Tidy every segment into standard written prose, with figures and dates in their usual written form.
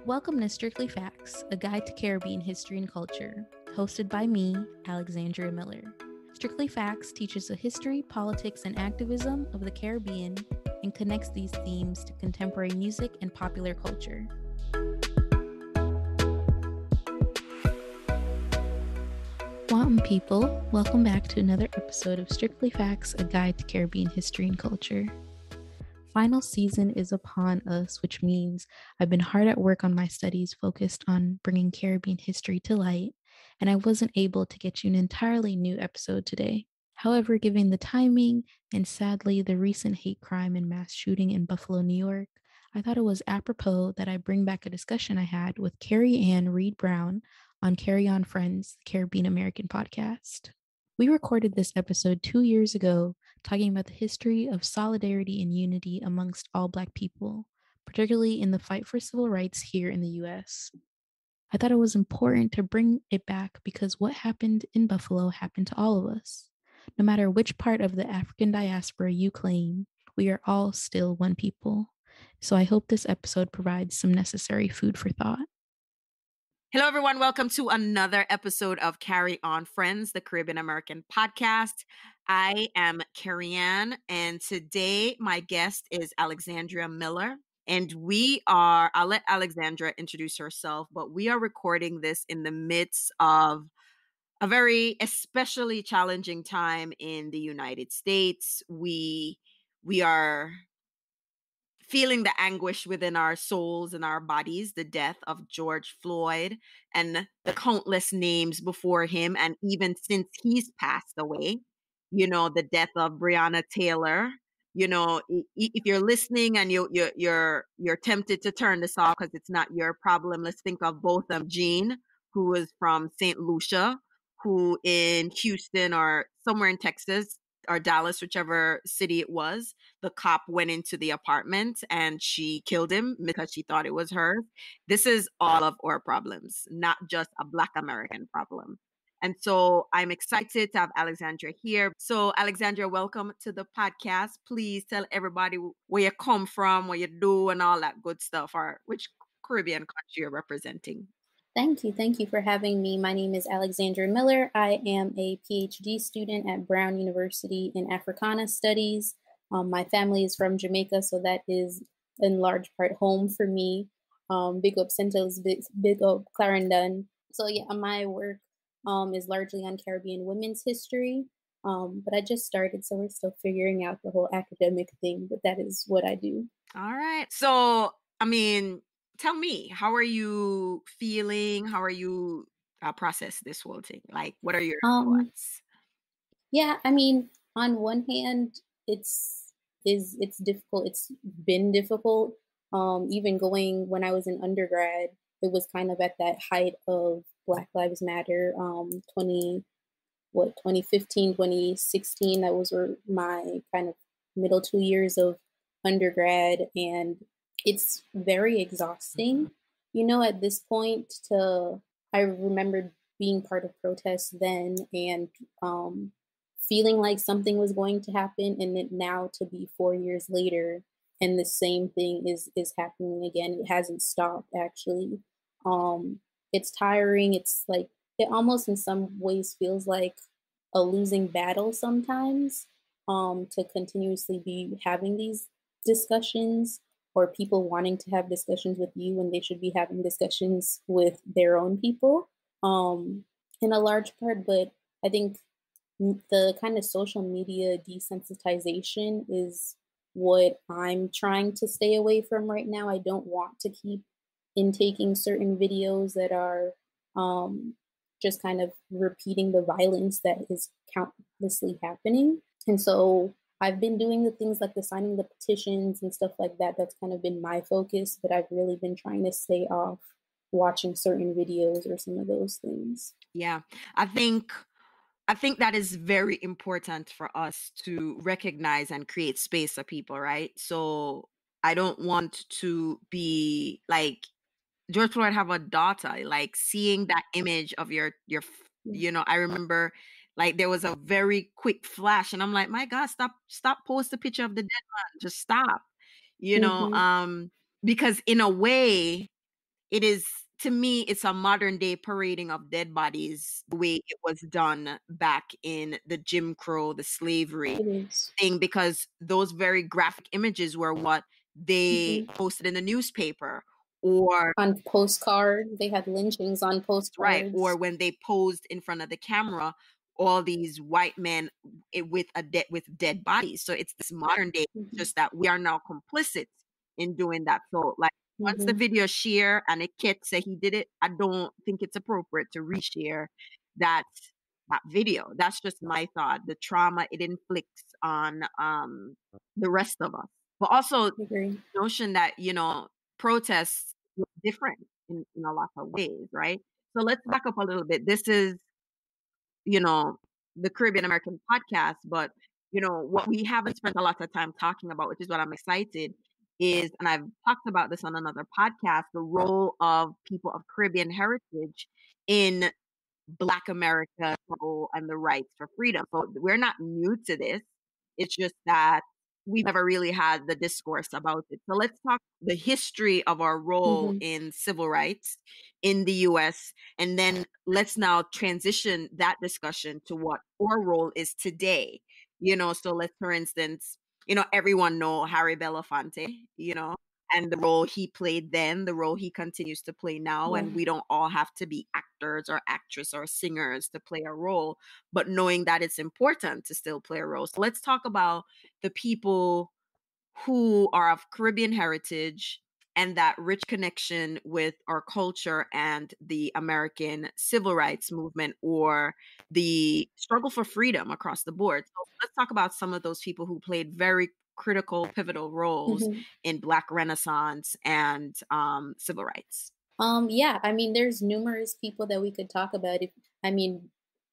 Welcome to Strictly Facts, a guide to Caribbean history and culture, hosted by me, Alexandria Miller. Strictly Facts teaches the history, politics, and activism of the Caribbean and connects these themes to contemporary music and popular culture. Wanton people, welcome back to another episode of Strictly Facts, a guide to Caribbean history and culture. Final season is upon us, which means I've been hard at work on my studies focused on bringing Caribbean history to light, and I wasn't able to get you an entirely new episode today. However, given the timing and sadly the recent hate crime and mass shooting in Buffalo, New York, I thought it was apropos that I bring back a discussion I had with Carrie Ann Reed Brown on Carry On Friends, the Caribbean American podcast. We recorded this episode 2 years ago, talking about the history of solidarity and unity amongst all Black people, particularly in the fight for civil rights here in the US. I thought it was important to bring it back because what happened in Buffalo happened to all of us. No matter which part of the African diaspora you claim, we are all still one people. So I hope this episode provides some necessary food for thought. Hello, everyone. Welcome to another episode of Carry On Friends, the Caribbean American podcast. I am Carrie Ann, and today my guest is Alexandria Miller. And I'll let Alexandra introduce herself, but we are recording this in the midst of a very especially challenging time in the United States. We are feeling the anguish within our souls and our bodies, the death of George Floyd and the countless names before him. And even since he's passed away, the death of Breonna Taylor, if you're listening and you're tempted to turn this off because it's not your problem, let's think of both of Jean, who was from St. Lucia, who in Houston or somewhere in Texas or Dallas, whichever city it was, the cop went into the apartment and she killed him because she thought it was her. This is all of our problems, not just a Black American problem. And so I'm excited to have Alexandra here. So Alexandra, welcome to the podcast. Please tell everybody where you come from, what you do, and all that good stuff, or which Caribbean country you're representing. Thank you. Thank you for having me. My name is Alexandra Miller. I am a PhD student at Brown University in Africana Studies. My family is from Jamaica, so that is in large part home for me. Big up St. Elizabeth, big up Clarendon. So yeah, my work is largely on Caribbean women's history, but I just started, so we're still figuring out the whole academic thing, but that is what I do. All right. So, tell me, how are you feeling? How are you process this whole thing? Like, what are your thoughts? Yeah, on one hand, it's difficult. It's been difficult. Even going when I was in undergrad, it was kind of at that height of Black Lives Matter. 2015, 2016. That was my kind of middle 2 years of undergrad, and it's very exhausting. At this point, I remember being part of protests then and feeling like something was going to happen, and then now to be 4 years later and the same thing is happening again. It hasn't stopped, actually. It's tiring. It's like, it almost in some ways feels like a losing battle sometimes, to continuously be having these discussions, or people wanting to have discussions with you when they should be having discussions with their own people, in a large part. But I think the kind of social media desensitization is what I'm trying to stay away from right now. I don't want to keep intaking certain videos that are just kind of repeating the violence that is countlessly happening. And so I've been doing the things like the signing the petitions and stuff like that. That's kind of been my focus, but I've really been trying to stay off watching certain videos or some of those things. Yeah, I think that is very important for us to recognize and create space for people, right? So I don't want to be like George Floyd have a daughter, like seeing that image of your, I remember like there was a very quick flash and I'm like, my God, stop post the picture of the dead man. Just stop, because in a way it is, to me, it's a modern day parading of dead bodies the way it was done back in the Jim Crow, the slavery It is. thing, because those very graphic images were what they posted in the newspaper, or On postcards. They had lynchings on right, postcards. or when they posed in front of the camera, all these white men with dead bodies. So it's this modern day, just that we are now complicit in doing that. So like once the video share and a kid say he did it, I don't think it's appropriate to reshare that video. That's just my thought. The trauma it inflicts on the rest of us. But also Agree. the notion that, protests look different in a lot of ways, right? So let's back up a little bit. This is, the Caribbean American podcast, but what we haven't spent a lot of time talking about, which is what I'm excited, is, and I've talked about this on another podcast, the role of people of Caribbean heritage in Black America and the rights for freedom. So we're not new to this. It's just that we've never really had the discourse about it. So let's talk the history of our role in civil rights in the US. And then let's now transition that discussion to what our role is today. So let's, for instance, everyone know Harry Belafonte, and the role he played then, the role he continues to play now. And we don't all have to be actors or actresses or singers to play a role, but knowing that it's important to still play a role. So let's talk about the people who are of Caribbean heritage and that rich connection with our culture and the American civil rights movement, or the struggle for freedom across the board. So let's talk about some of those people who played very critical, pivotal roles in Black Renaissance and civil rights. Yeah, I mean, there's numerous people that we could talk about.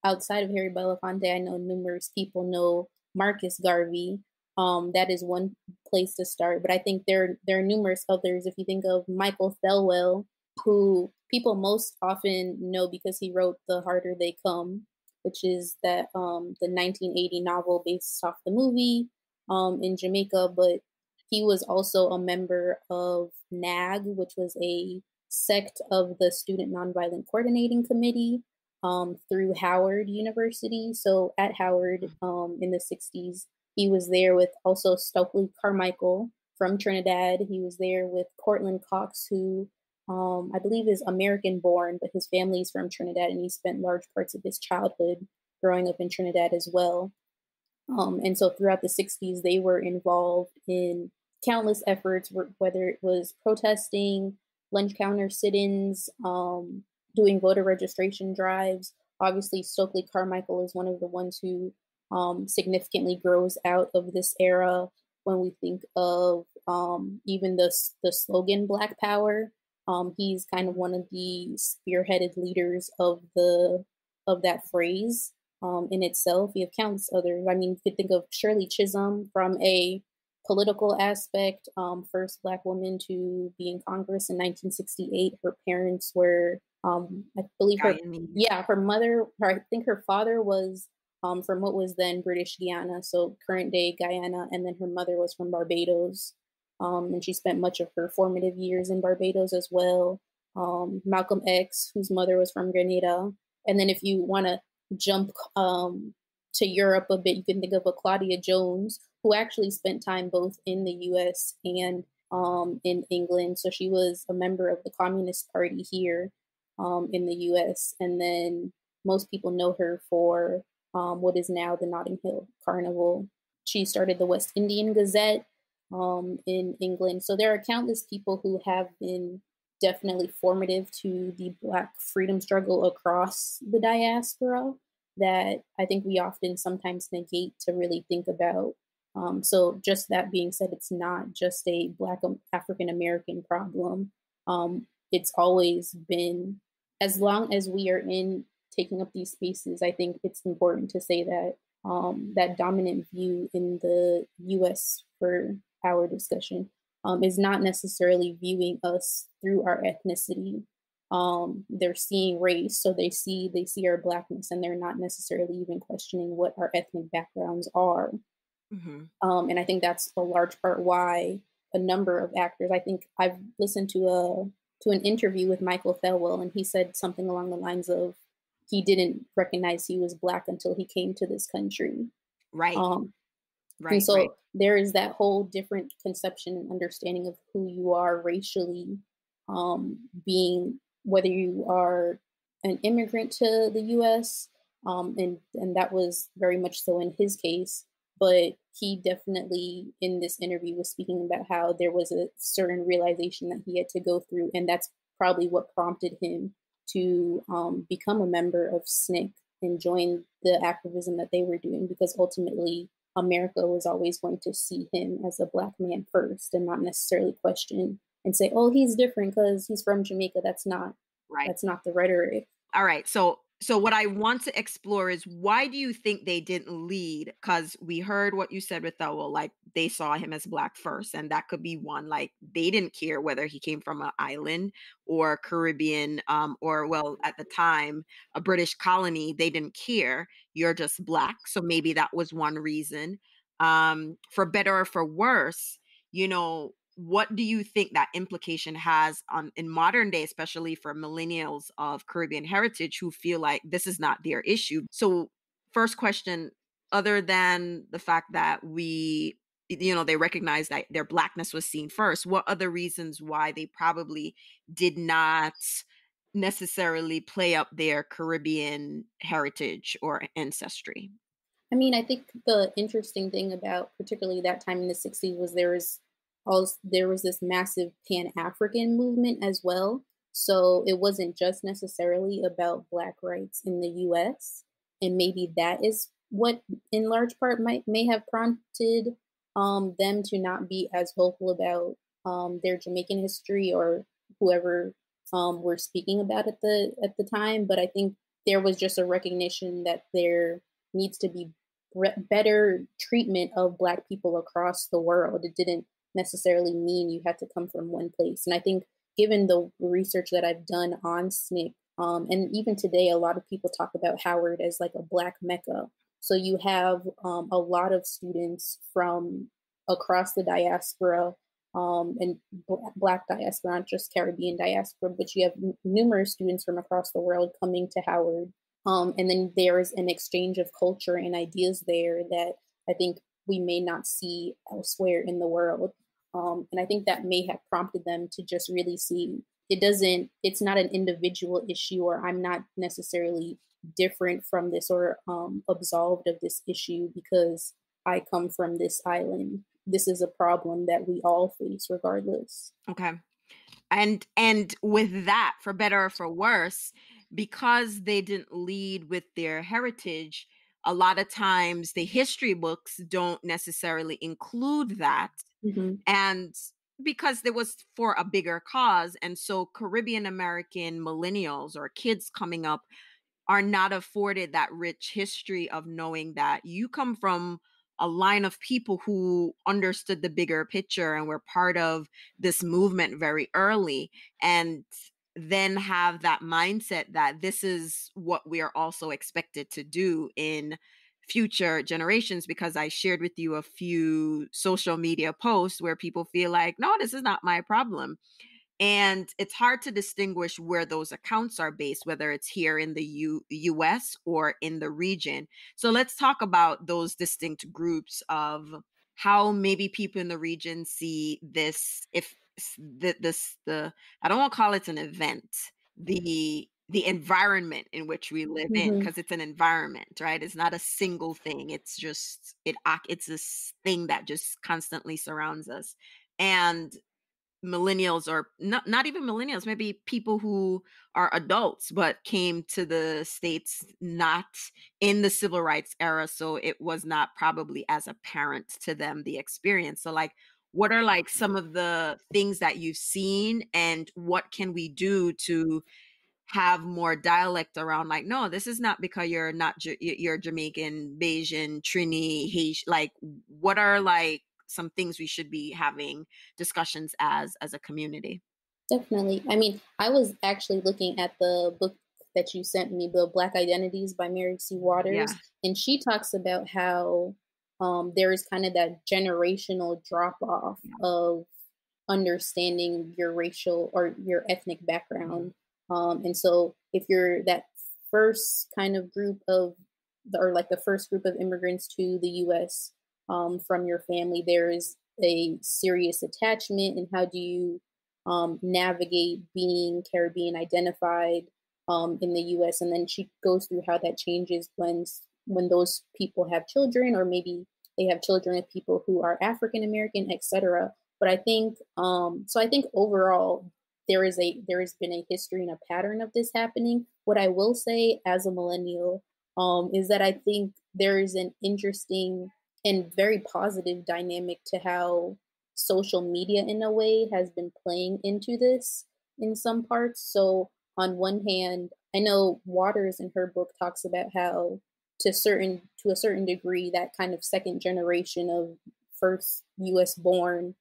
Outside of Harry Belafonte, I know numerous people know Marcus Garvey. That is one place to start, but I think there are numerous others. If you think of Michael Thelwell, who people most often know because he wrote The Harder They Come, which is the 1980 novel based off the movie in Jamaica, but he was also a member of NAG, which was a sect of the Student Nonviolent Coordinating Committee through Howard University. So at Howard in the 60s, he was there with also Stokely Carmichael from Trinidad. He was there with Cortland Cox, who I believe is American born, but his family's from Trinidad, and he spent large parts of his childhood growing up in Trinidad as well. And so throughout the 60s, they were involved in countless efforts, whether it was protesting, lunch counter sit-ins, doing voter registration drives. Obviously, Stokely Carmichael is one of the ones who significantly grows out of this era when we think of even the slogan Black Power. He's kind of one of the spearheaded leaders of that phrase in itself. We have countless others. I mean, you could think of Shirley Chisholm from a political aspect, first Black woman to be in Congress in 1968. Her parents were, I believe her mother, I think her father was from what was then British Guiana, so current day Guyana, and then her mother was from Barbados. And she spent much of her formative years in Barbados as well. Malcolm X, whose mother was from Grenada. And then if you want to jump to Europe a bit, you can think of a Claudia Jones, who actually spent time both in the US and in England. So she was a member of the Communist Party here in the US. And then most people know her for what is now the Notting Hill Carnival. She started the West Indian Gazette in England. So there are countless people who have been definitely formative to the Black freedom struggle across the diaspora that I think we often sometimes negate to really think about. So just that being said, it's not just a Black African American problem. It's always been, as long as we are in taking up these spaces, I think it's important to say that that dominant view in the US for our discussion is not necessarily viewing us through our ethnicity. They're seeing race, so they see our Blackness, and they're not necessarily even questioning what our ethnic backgrounds are. And I think that's a large part why a number of actors, I think I've listened to to an interview with Michael Thelwell, and he said something along the lines of he didn't recognize he was Black until he came to this country. Right. And Right. so there is that whole different conception and understanding of who you are racially, being whether you are an immigrant to the U.S. And that was very much so in his case. But he definitely, in this interview, was speaking about how there was a certain realization that he had to go through, and that's probably what prompted him to become a member of SNCC and join the activism that they were doing, because ultimately America was always going to see him as a Black man first and not necessarily question and say, oh, he's different because he's from Jamaica. That's not the rhetoric. All right. So what I want to explore is, why do you think they didn't lead? Because we heard what you said with Thowell, like they saw him as Black first, and that could be one. Like they didn't care whether he came from an island or Caribbean, or well, at the time, a British colony. They didn't care. You're just Black. So maybe that was one reason. For better or for worse, what do you think that implication has on in modern day, especially for millennials of Caribbean heritage who feel like this is not their issue? So first question, other than the fact that they recognize that their Blackness was seen first, what other reasons why they probably did not necessarily play up their Caribbean heritage or ancestry? I mean, I think the interesting thing about particularly that time in the 60s was there was this massive Pan-African movement as well. So it wasn't just necessarily about Black rights in the US. And maybe that is what in large part may have prompted them to not be as vocal about their Jamaican history or whoever we're speaking about at the time. But I think there was just a recognition that there needs to be better treatment of Black people across the world. It didn't necessarily mean you had to come from one place. And I think given the research that I've done on SNCC, and even today, a lot of people talk about Howard as like a Black Mecca. So you have a lot of students from across the diaspora, and Black diaspora, not just Caribbean diaspora, but you have numerous students from across the world coming to Howard. And then there's an exchange of culture and ideas there that I think we may not see elsewhere in the world. And I think that may have prompted them to just really see it's not an individual issue, or I'm not necessarily different from this or absolved of this issue because I come from this island. This is a problem that we all face regardless. Okay. And with that, for better or for worse, because they didn't lead with their heritage, a lot of times the history books don't necessarily include that. Mm-hmm. And because it was for a bigger cause. And so Caribbean American millennials or kids coming up are not afforded that rich history of knowing that you come from a line of people who understood the bigger picture and were part of this movement very early, and then have that mindset that this is what we are also expected to do in future generations. Because I shared with you a few social media posts where people feel like, no, this is not my problem. And it's hard to distinguish where those accounts are based, whether it's here in the US or in the region. So let's talk about those distinct groups of how maybe people in the region see this, if the I don't want to call it an event, the environment in which we live in, because it's an environment, right? It's not a single thing. It's just it's this thing that just constantly surrounds us. And millennials, or not even millennials, maybe people who are adults but came to the States not in the civil rights era, so it was not probably as apparent to them, the experience. So like, what are like some of the things that you've seen, and what can we do to have more dialect around, like, no, this is not because you're not you're Jamaican, Bajan, Trini, Haitian. Like, what are like some things we should be having discussions as a community? Definitely. I mean, I was actually looking at the book that you sent me, the Black Identities by Mary C. Waters, and she talks about how there is kind of that generational drop off of understanding your racial or your ethnic background. And so if you're that first kind of group of, or like the first group of immigrants to the US from your family, there is a serious attachment. And how do you navigate being Caribbean identified in the US? And then she goes through how that changes when those people have children, or maybe they have children with people who are African American, etc. But I think so. I think overall there has been a history and a pattern of this happening. What I will say as a millennial is that I think there is an interesting and very positive dynamic to how social media, in a way, has been playing into this in some parts. So on one hand, I know Waters in her book talks about how to a certain degree that kind of second generation of first US born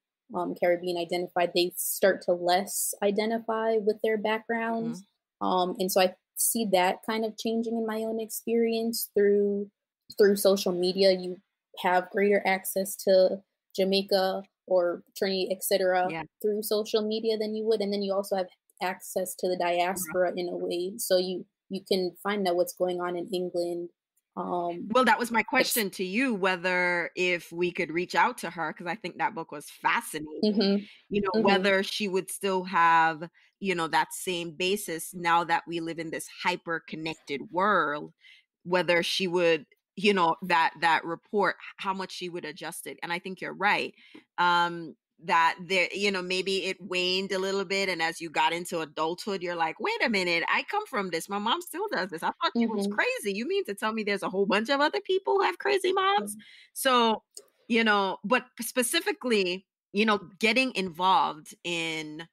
Caribbean identified, they start to less identify with their backgrounds. And so I see that kind of changing in my own experience through social media. You have greater access to Jamaica or Trinity, etc., through social media than you would. And then you also have access to the diaspora in a way. So you can find out what's going on in England. Well, that was my question to you, whether if we could reach out to her, because I think that book was fascinating, whether she would still have, that same basis now that we live in this hyper connected world, whether she would, that report, how much she would adjust it. And I think you're right. That there, maybe it waned a little bit. And as you got into adulthood, you're like, wait a minute, I come from this. My mom still does this. I thought she was crazy. You mean to tell me there's a whole bunch of other people who have crazy moms? So, but specifically, getting involved in,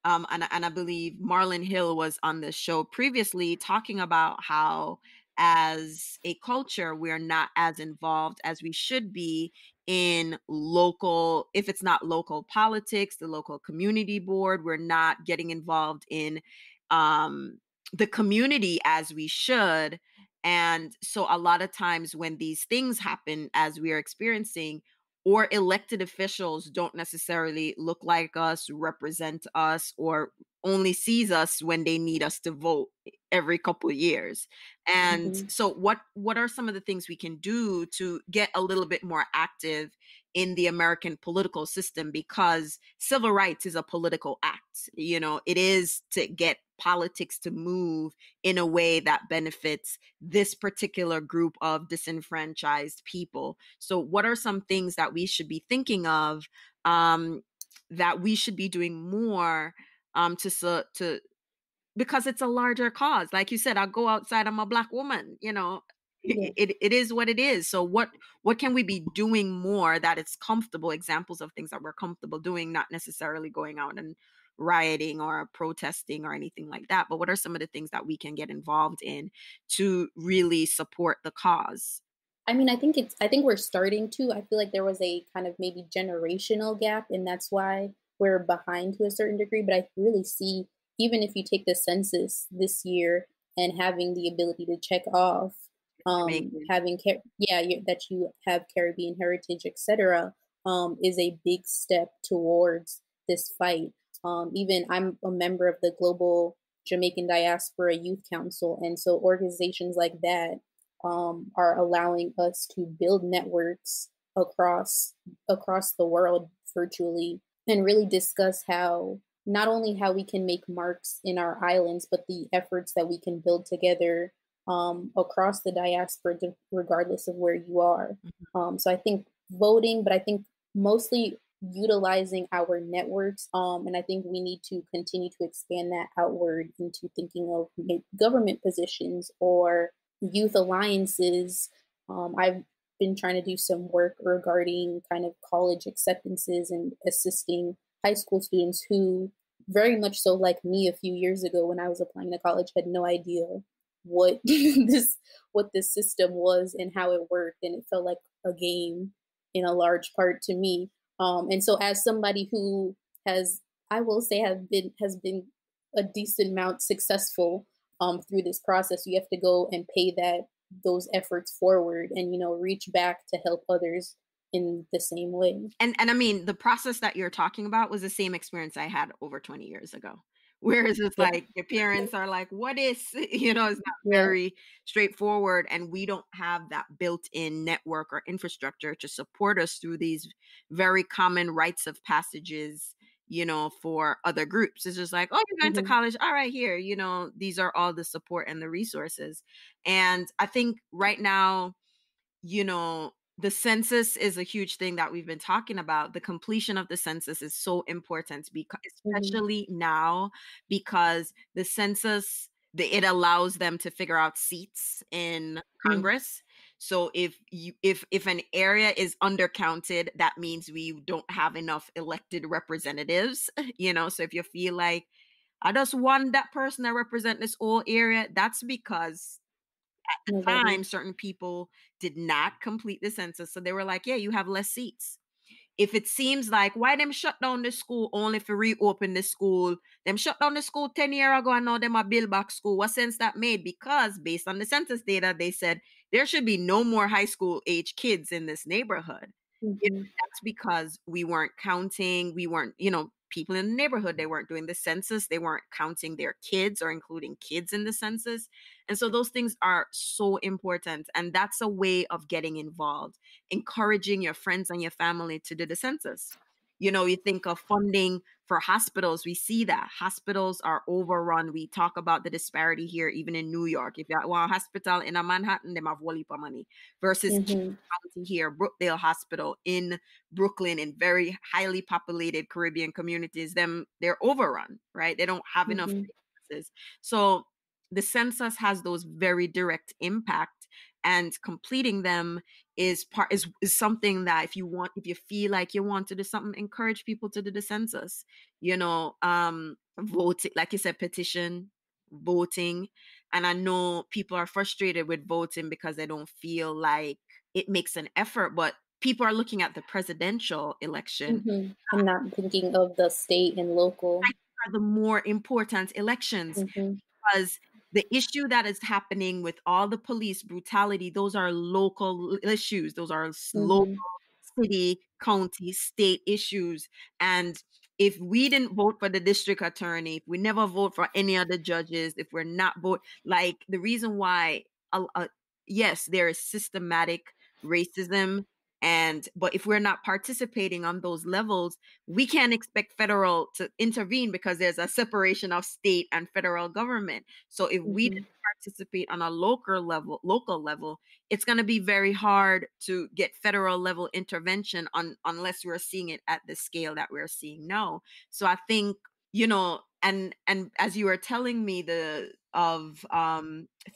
and I believe Marlon Hill was on this show previously talking about how as a culture, we're not as involved as we should be in local, if it's not local politics, the local community board, we're not getting involved in the community as we should. And so a lot of times when these things happen, as we are experiencing, or elected officials don't necessarily look like us, represent us, or only sees us when they need us to vote every couple of years. And so what are some of the things we can do to get a little bit more active in the American political system? Because civil rights is a political act. It is to get politics to move in a way that benefits this particular group of disenfranchised people. So what are some things that we should be thinking of, that we should be doing more to because it's a larger cause. Like you said, I'll go outside, I'm a Black woman, it is what it is. So what can we be doing more that it's comfortable, examples of things that we're comfortable doing, not necessarily going out and rioting or protesting or anything like that, but what are some of the things that we can get involved in to really support the cause? I mean, I think we're starting to. I feel like there was a kind of maybe generational gap, and that's why we're behind to a certain degree. But I really see, even if you take the census this year and having the ability to check off, that you have Caribbean heritage, etc., is a big step towards this fight. Even I'm a member of the Global Jamaican Diaspora Youth Council, and so organizations like that are allowing us to build networks across the world virtually, and really discuss not only how we can make marks in our islands, but the efforts that we can build together across the diaspora, regardless of where you are. So I think voting, but I think mostly utilizing our networks. And I think we need to continue to expand that outward into thinking of government positions or youth alliances. I've been trying to do some work regarding kind of college acceptances and assisting high school students who, very much so like me a few years ago when I was applying to college, had no idea what this system was and how it worked, and it felt like a game in a large part to me. And so as somebody who has been a decent amount successful through this process, you have to go and pay those efforts forward and, reach back to help others in the same way. And I mean, the process that you're talking about was the same experience I had over 20 years ago. Whereas it's Yeah. like your parents are like, what is, it's not Yeah. very straightforward. And we don't have that built in network or infrastructure to support us through these very common rites of passages, for other groups. It's just like, oh, you're going to Mm-hmm. college. All right, here, these are all the support and the resources. And I think right now, the census is a huge thing that we've been talking about. The completion of the census is so important because, Mm-hmm. especially now, because the census, it allows them to figure out seats in Congress. So if an area is undercounted, that means we don't have enough elected representatives. So if you feel like I just want that person to represent this whole area, that's because Nobody. time certain people did not complete the census, so they were like, yeah, you have less seats. If it seems like, why them shut down the school only for reopen the school, them shut down the school 10 years ago and now them a build back school, what sense that made? Because based on the census data, they said there should be no more high school age kids in this neighborhood. Mm-hmm. That's because we weren't counting, people in the neighborhood, they weren't doing the census, they weren't counting their kids or including kids in the census. And so those things are so important. And that's a way of getting involved, encouraging your friends and your family to do the census. You think of funding for hospitals, we see that hospitals are overrun. We talk about the disparity here, even in New York. If you want a hospital in a Manhattan, they have a heap of money versus Mm-hmm. County here, Brookdale Hospital in Brooklyn, in very highly populated Caribbean communities, they're overrun, right? They don't have enough Mm-hmm. resources. So the census has those very direct impact, and completing them is something that if you feel like you want to do something, encourage people to do the census. Vote, like you said, petition, voting. And I know people are frustrated with voting because they don't feel like it makes an effort, but people are looking at the presidential election Mm-hmm. I'm not thinking of the state and local. are the more important elections, Mm-hmm. because the issue that is happening with all the police brutality, those are local issues. Those are local, Mm-hmm. city, county, state issues. And if we didn't vote for the district attorney, if we never vote for any other judges, if we're not vote, like the reason why, yes, there is systematic racism. But if we're not participating on those levels, we can't expect federal to intervene because there's a separation of state and federal government. So if we Mm-hmm. didn't participate on a local level, it's going to be very hard to get federal level intervention unless we're seeing it at the scale that we're seeing now. So I think, and as you were telling me of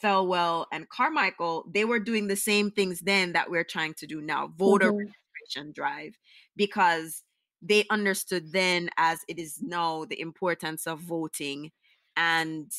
Thelwell and Carmichael, they were doing the same things then that we're trying to do now, voter Mm-hmm. registration drive, because they understood then, as it is now, the importance of voting and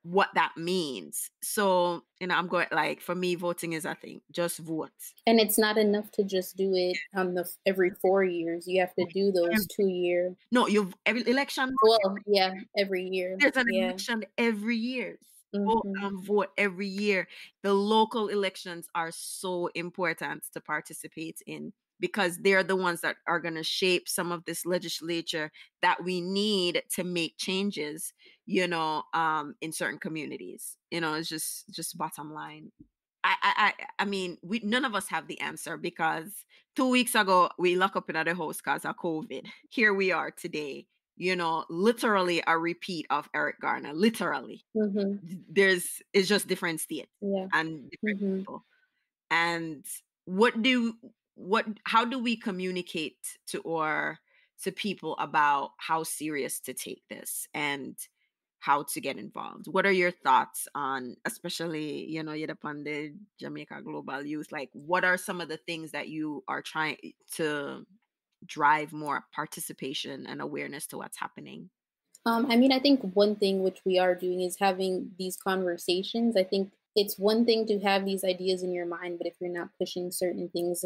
what that means. So, I'm going, like, for me, voting is, I think, just vote. And it's not enough to just do it on the every 4 years. You have to do those 2-year. No, every election. Well, yeah, every year. There's an Yeah. election every year. Mm-hmm. Vote every year. The local elections are so important to participate in, because they're the ones that are going to shape some of this legislature that we need to make changes, in certain communities. It's just bottom line. I mean, none of us have the answer, because 2 weeks ago we lock up in the house because of COVID. Here we are today, literally a repeat of Eric Garner. Literally, Mm-hmm. it's just different states Yeah. and different Mm-hmm. people. And how do we communicate to people about how serious to take this and how to get involved? What are your thoughts on, especially, you're upon the Jamaica Global Youth, like, what are some of the things that you are trying to drive more participation and awareness to what's happening? I mean, I think one thing which we are doing is having these conversations. I think it's one thing to have these ideas in your mind, but if you're not pushing certain things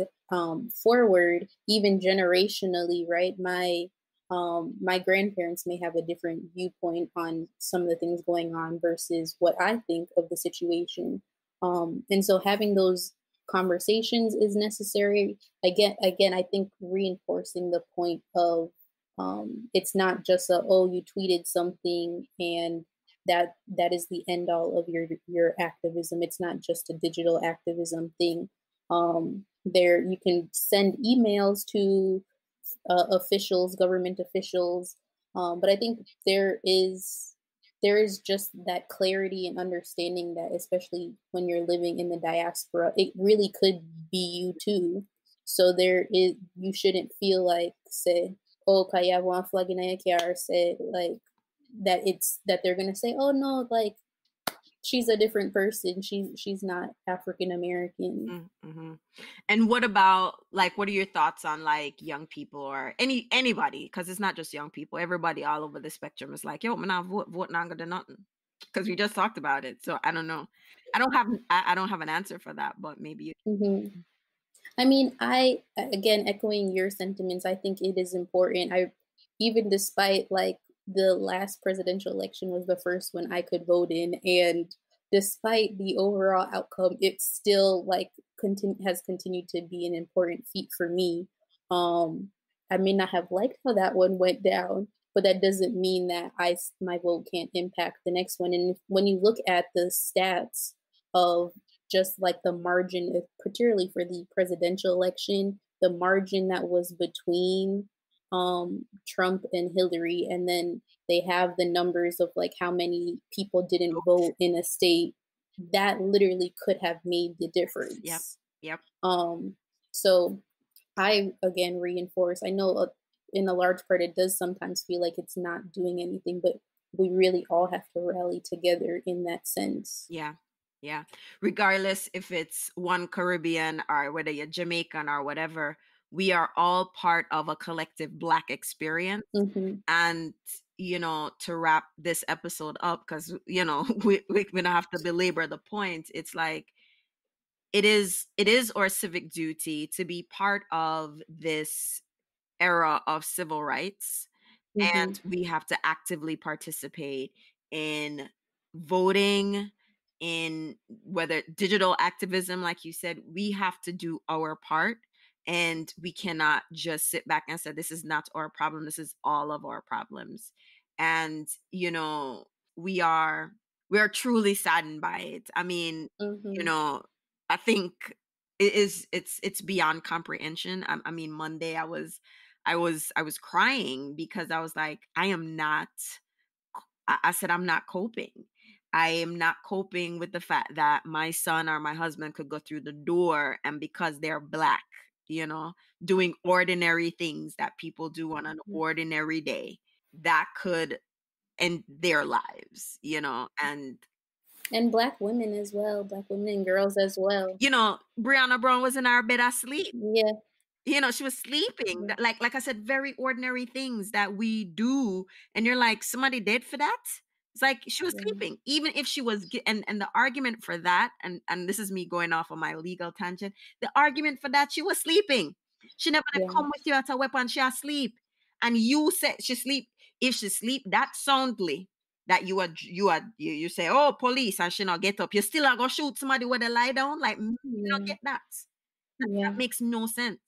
forward, even generationally, right? My grandparents may have a different viewpoint on some of the things going on versus what I think of the situation. And so having those conversations is necessary. Again, I think reinforcing the point of it's not just a, oh, you tweeted something and that is the end all of your activism. It's not just a digital activism thing. There you can send emails to officials, government officials, but I think there is just that clarity and understanding that, especially when you're living in the diaspora, it really could be you too. So you shouldn't feel like, say, oh, kaya one flag in a say, like, that they're gonna say, oh no, like, she's a different person. She's not African American. Mm-hmm. And what about, like, what are your thoughts on, like, young people or anybody? Because it's not just young people. Everybody all over the spectrum is like, yo, man, I vote not gonna do nothing. Because we just talked about it. So I don't know. I don't have an answer for that, but maybe you. Mm-hmm. I mean, I again echoing your sentiments. I think it is important. I even despite like the last presidential election was the first one I could vote in, and despite the overall outcome, it still like has continued to be an important feat for me. I may not have liked how that one went down, but that doesn't mean that my vote can't impact the next one. And when you look at the stats of just like the margin, particularly for the presidential election, the margin that was between Trump and Hillary, and then they have the numbers of like how many people didn't vote in a state, that literally could have made the difference. Yep. So I again reinforce. I know in a large part it does sometimes feel like it's not doing anything, but we really all have to rally together in that sense. Yeah. Regardless if it's one Caribbean or whether you're Jamaican or whatever, we are all part of a collective Black experience. Mm-hmm. And, to wrap this episode up, because, we don't have to belabor the point. It's like, it is our civic duty to be part of this era of civil rights. Mm-hmm. And we have to actively participate in voting, in whether digital activism, like you said. We have to do our part, and we cannot just sit back and say, this is not our problem, this is all of our problems. And we are truly saddened by it. I mean, Mm-hmm. I think it's beyond comprehension. I mean, Monday I was crying because I was like, I said, I'm not coping. I am not coping with the fact that my son or my husband could go through the door, and because they're Black, doing ordinary things that people do on an ordinary day, that could end their lives, and Black women as well, Black women and girls as well. Breonna Brown was in our bed asleep. Yeah. She was sleeping. Like I said, very ordinary things that we do, and you're like, somebody dead for that? It's like she was sleeping. Even if she was, and the argument for that, and this is me going off on my legal tangent, the argument for that, she was sleeping. She never come with you at a weapon, she asleep. And you said she sleep. If she sleep that soundly, that you say, oh, police, and she not get up, you still are gonna shoot somebody when they lie down? Like, you don't get that. That makes no sense.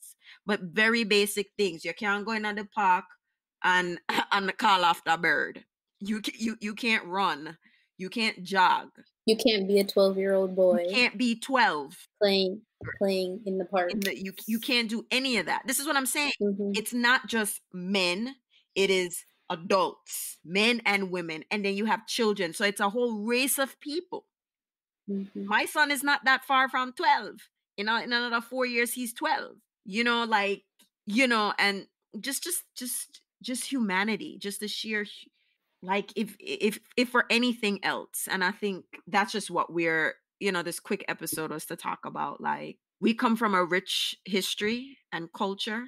But very basic things. You can't go in the park and call after a bird. You can't run. You can't jog. You can't be a 12-year-old boy. You can't be 12 playing in the park. You can't do any of that. This is what I'm saying. Mm-hmm. It's not just men. It is adults, men and women, and then you have children. So it's a whole race of people. Mm-hmm. My son is not that far from 12. In another 4 years, he's 12. And just humanity, just the sheer, like, if for anything else. And I think that's just what we're, this quick episode was to talk about. Like, we come from a rich history and culture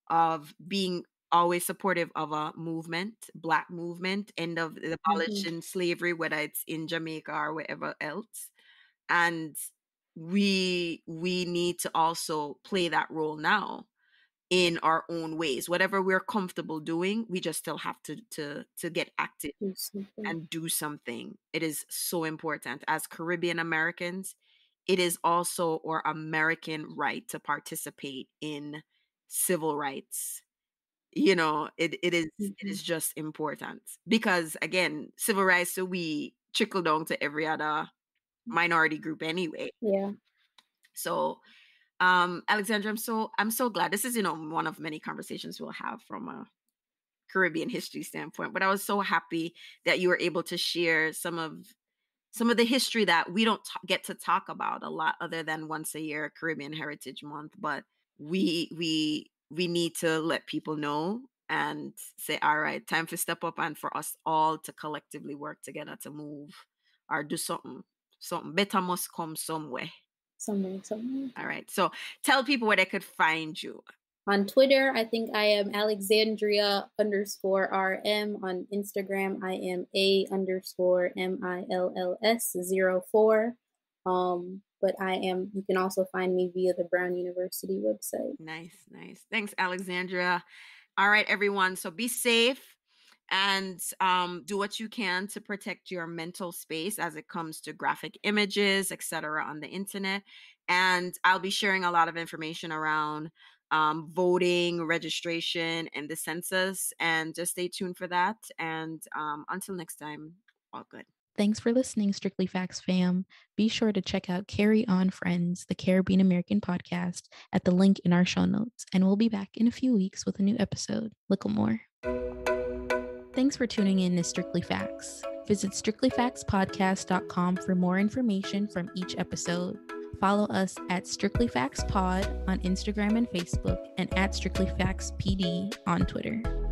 of being always supportive of a movement, Black movement, end of the abolishing slavery, whether it's in Jamaica or wherever else. And we need to also play that role now in our own ways. Whatever we're comfortable doing, we just still have to get active and do something. It is so important. As Caribbean Americans, it is also our American right to participate in civil rights. You know, it is just important because, again, civil rights, so we trickle down to every other minority group anyway. Yeah. So Alexandra, I'm so glad. This is, one of many conversations we'll have from a Caribbean history standpoint, but I was so happy that you were able to share some of the history that we don't get to talk about a lot, other than once a year, Caribbean Heritage Month. But we need to let people know and say, all right, time to step up and for us all to collectively work together to move or do something better must come somewhere. Somewhere. All right. So tell people where they could find you. On Twitter, I think I am Alexandria_RM. On Instagram, I am A_MILLS04. But you can also find me via the Brown University website. Nice. Thanks, Alexandria. All right, everyone. So be safe and do what you can to protect your mental space as it comes to graphic images, etc. on the internet. And I'll be sharing a lot of information around voting, registration, and the census. And just stay tuned for that. And until next time, all good. Thanks for listening, Strictly Facts fam. Be sure to check out Carry On Friends, the Caribbean American podcast, at the link in our show notes. And we'll be back in a few weeks with a new episode. Look more. Thanks for tuning in to Strictly Facts. Visit strictlyfactspodcast.com for more information from each episode. Follow us at Strictly Facts Pod on Instagram and Facebook, and at Strictly Facts PD on Twitter.